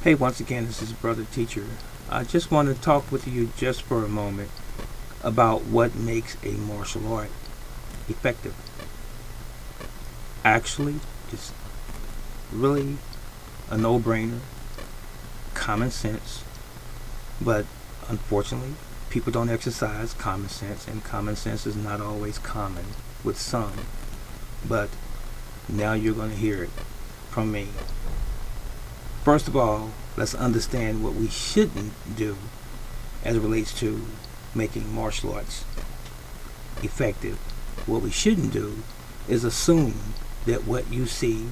Hey, once again, this is Brother Teacher. I just want to talk with you just for a moment about what makes a martial art effective. Actually, it's really a no-brainer, common sense, but unfortunately, people don't exercise common sense, and common sense is not always common with some. But now you're going to hear it from me. First of all, let's understand what we shouldn't do as it relates to making martial arts effective. What we shouldn't do is assume that what you see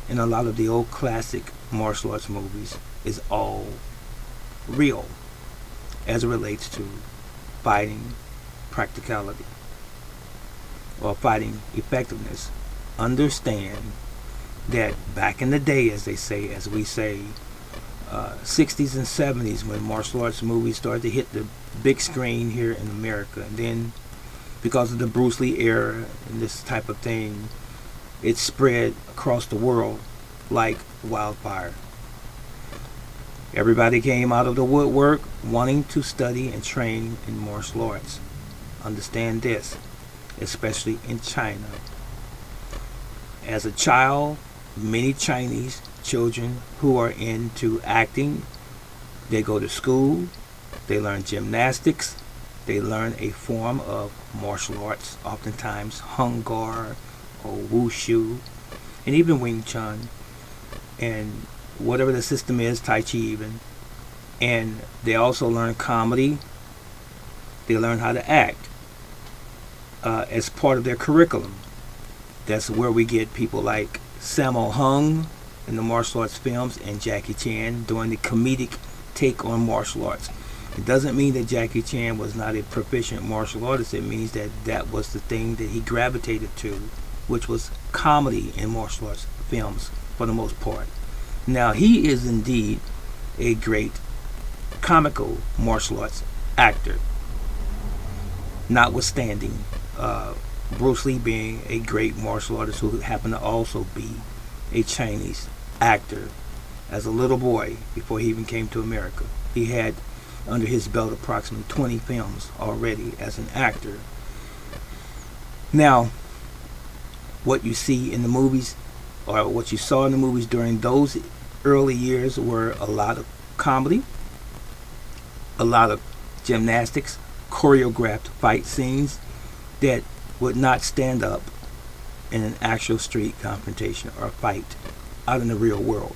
in a lot of the old classic martial arts movies is all real as it relates to fighting practicality or fighting effectiveness. Understand that back in the day, as we say, 60s and 70s, when martial arts movies started to hit the big screen here in America, and then because of the Bruce Lee era and this type of thing, it spread across the world like wildfire. Everybody came out of the woodwork wanting to study and train in martial arts. Understand this, especially in China. As a child, many Chinese children who are into acting, they go to school, they learn gymnastics, they learn a form of martial arts, oftentimes Hung Gar or Wushu, and even Wing Chun, and whatever the system is, Tai Chi even. And they also learn comedy, they learn how to act as part of their curriculum. That's where we get people like Sammo Hung in the martial arts films and Jackie Chan doing the comedic take on martial arts. It doesn't mean that Jackie Chan was not a proficient martial artist. It means that that was the thing that he gravitated to, which was comedy in martial arts films for the most part. Now, he is indeed a great comical martial arts actor, notwithstanding Bruce Lee being a great martial artist who happened to also be a Chinese actor as a little boy before he even came to America. He had under his belt approximately 20 films already as an actor. Now, what you see in the movies, or what you saw in the movies during those early years, were a lot of comedy, a lot of gymnastics, choreographed fight scenes that would not stand up in an actual street confrontation or a fight out in the real world.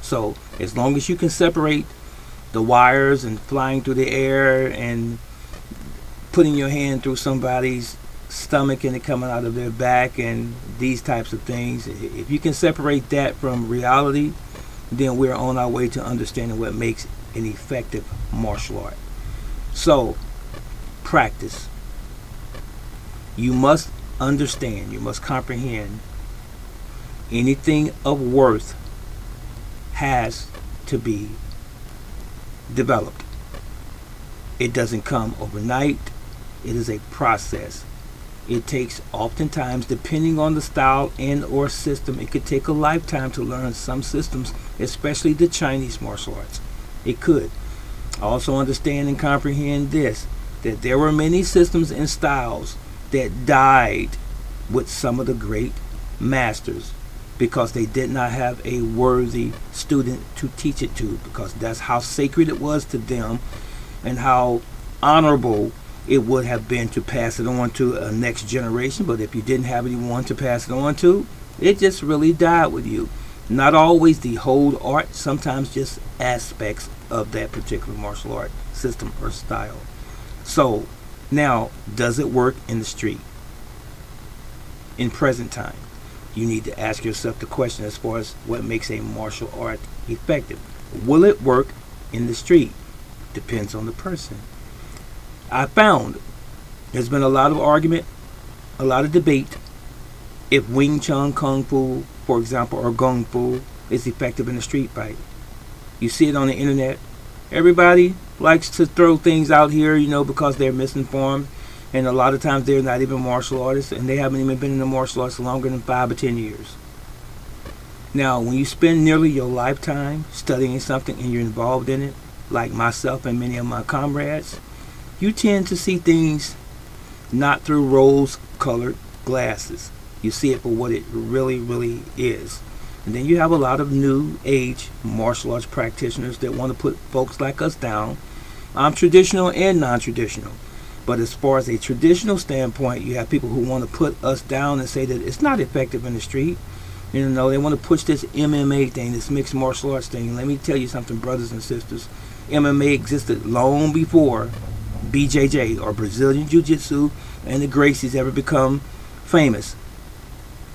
So as long as you can separate the wires and flying through the air and putting your hand through somebody's stomach and it coming out of their back and these types of things, if you can separate that from reality, then we're on our way to understanding what makes an effective martial art. So practice. You must understand, you must comprehend, anything of worth has to be developed. It doesn't come overnight. It is a process. It takes, oftentimes, depending on the style and or system, it could take a lifetime to learn some systems, especially the Chinese martial arts. It could. Also understand and comprehend this, that there were many systems and styles that died with some of the great masters because they did not have a worthy student to teach it to, because that's how sacred it was to them and how honorable it would have been to pass it on to a next generation. But if you didn't have anyone to pass it on to, it just really died with you. Not always the whole art, sometimes just aspects of that particular martial art system or style. So now, does it work in the street? In present time, you need to ask yourself the question as far as what makes a martial art effective. Will it work in the street? Depends on the person. I found there's been a lot of argument, a lot of debate if Wing Chun Kung Fu, for example, or Kung Fu is effective in a street fight. You see it on the internet. Everybody likes to throw things out here, because they're misinformed. And a lot of times they're not even martial artists, and they haven't even been in the martial arts longer than 5 or 10 years. Now, when you spend nearly your lifetime studying something and you're involved in it, like myself and many of my comrades, you tend to see things not through rose-colored glasses. You see it for what it really, really is. And then you have a lot of new age martial arts practitioners that want to put folks like us down. I'm traditional and non-traditional. But as far as a traditional standpoint, you have people who want to put us down and say that it's not effective in the street. You know, they want to push this MMA thing, this mixed martial arts thing. Let me tell you something, brothers and sisters. MMA existed long before BJJ or Brazilian Jiu-Jitsu and the Gracies ever become famous.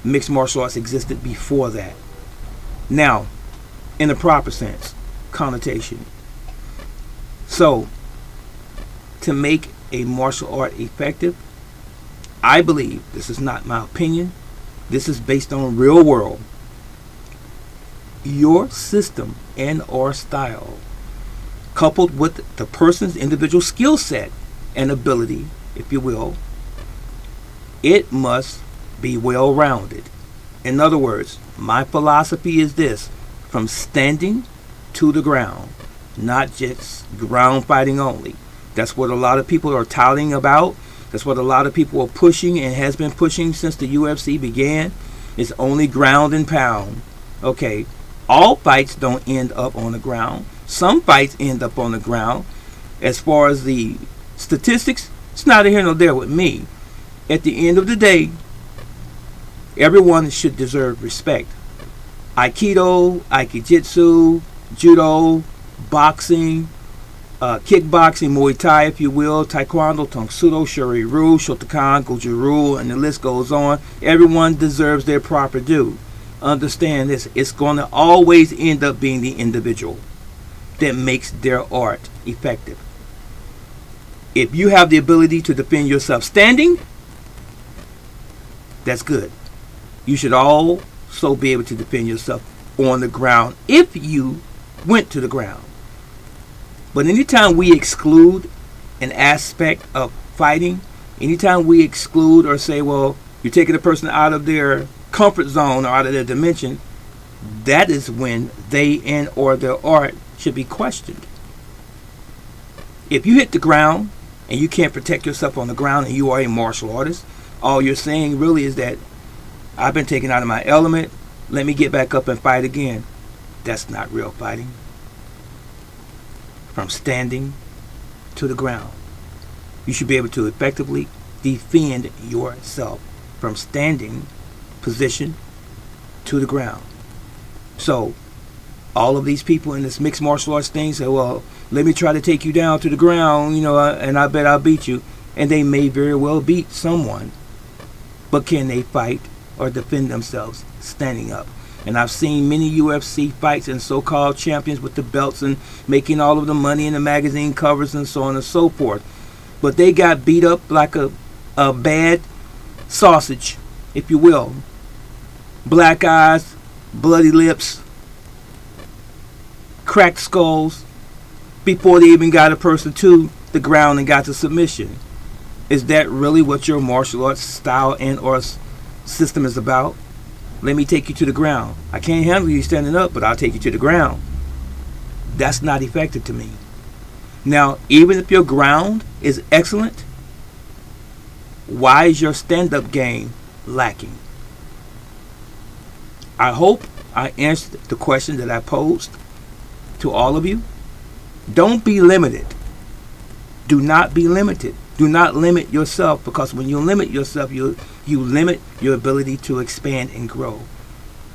Mixed martial arts existed before that. Now, in the proper sense, connotation. So, to make a martial art effective, I believe, this is not my opinion, this is based on real world, your system and or style, coupled with the person's individual skill set and ability, if you will, it must be well-rounded. In other words, my philosophy is this: from standing to the ground, not just ground fighting only. That's what a lot of people are touting about. That's what a lot of people are pushing and has been pushing since the UFC began. It's only ground and pound. Okay, all fights don't end up on the ground. Some fights end up on the ground. As far as the statistics, it's neither here nor there with me. At the end of the day, everyone should deserve respect. Aikido, Aikijitsu, Judo, boxing, kickboxing, Muay Thai, if you will, Taekwondo, Tang Sudo, Shuri-Ryu, Shotokan, Goju-Ryu, and the list goes on. Everyone deserves their proper due. Understand this: it's going to always end up being the individual that makes their art effective. If you have the ability to defend yourself standing, that's good. You should also be able to defend yourself on the ground if you went to the ground. But anytime we exclude an aspect of fighting, anytime we exclude or say, well, you're taking a person out of their comfort zone or out of their dimension, that is when they and or their art should be questioned. If you hit the ground and you can't protect yourself on the ground and you are a martial artist, all you're saying really is that I've been taken out of my element, let me get back up and fight again. That's not real fighting. From standing to the ground, you should be able to effectively defend yourself from standing position to the ground. So all of these people in this mixed martial arts thing say, well, let me try to take you down to the ground, and I bet I'll beat you. And they may very well beat someone, but can they fight or defend themselves standing up? And I've seen many UFC fights and so-called champions with the belts and making all of the money in the magazine covers and so on and so forth. But they got beat up like a bad sausage, if you will. Black eyes, bloody lips, cracked skulls, before they even got a person to the ground and got to submission. Is that really what your martial arts style and or system is about? Let me take you to the ground. I can't handle you standing up, but I'll take you to the ground. That's not effective to me. Now, even if your ground is excellent, why is your stand-up game lacking? I hope I answered the question that I posed to all of you. Don't be limited. Do not be limited. Do not limit yourself, because when you limit yourself, you limit your ability to expand and grow.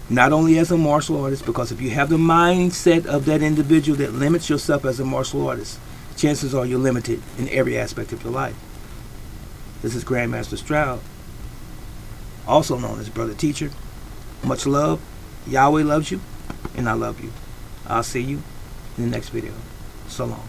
Not only as a martial artist, because if you have the mindset of that individual that limits yourself as a martial artist, chances are you're limited in every aspect of your life. This is Grandmaster Stroud, also known as Brother Teacher. Much love. Yahweh loves you, and I love you. I'll see you in the next video. So long.